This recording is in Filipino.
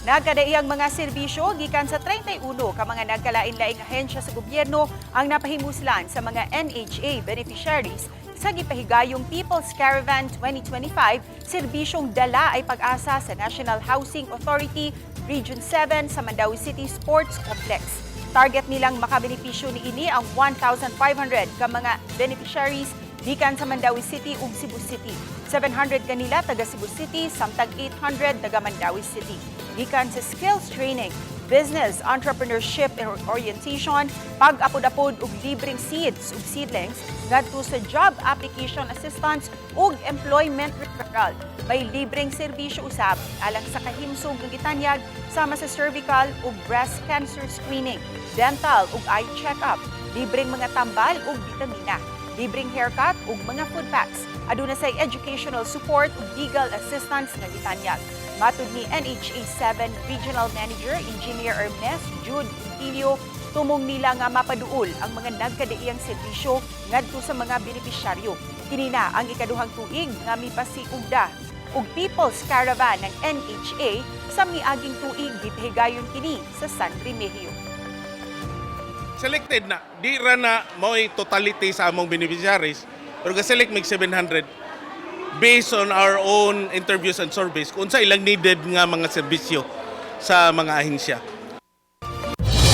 Nagkadaiyang mga serbisyo gikan sa 31 ka mga nagkalain-laing ahensya sa gobyerno ang napahimuslan sa mga NHA Beneficiaries sa gipahigayong People's Caravan 2025, serbisyong dala ay pag-asa sa National Housing Authority Region 7 sa Mandaue City Sports Complex. Target nilang makabenepisyo niini ang 1,500 ka mga beneficiaries gikan sa Mandaue City ug Cebu City. 700 kanila taga Cebu City samtang 800 taga Mandaue City. Gikan sa skills training, business, entrepreneurship orientation, pag-apod-apod ug libreng seeds ug seedlings ngadto sa job application assistance ug employment referral. May libreng serbisyo usab alang sa kahimsog ng gitanyag sama sa cervical ug breast cancer screening, dental ug eye check-up, libreng mga tambal ug bitamina, libreng haircut ug mga food packs. Aduna say educational support ug legal assistance nga gitanyag. Matud ni NHA-7 Regional Manager Engineer Ernest Jude Intilio, tumong nila nga mapaduol ang mga nagkadaiyang serbisyo ngadto sa mga benepisyaryo. Kini na ang ikaduhang tuig nga mipasiugda ug People's Caravan ng NHA sa miaging tuig gipahigayon kini sa San Remigio. Selected na, di ra na mo'y totality sa among beneficiaries, pero ga-select mig 700 based on our own interviews and surveys kung sa ilang needed nga mga serbisyo sa mga ahensya.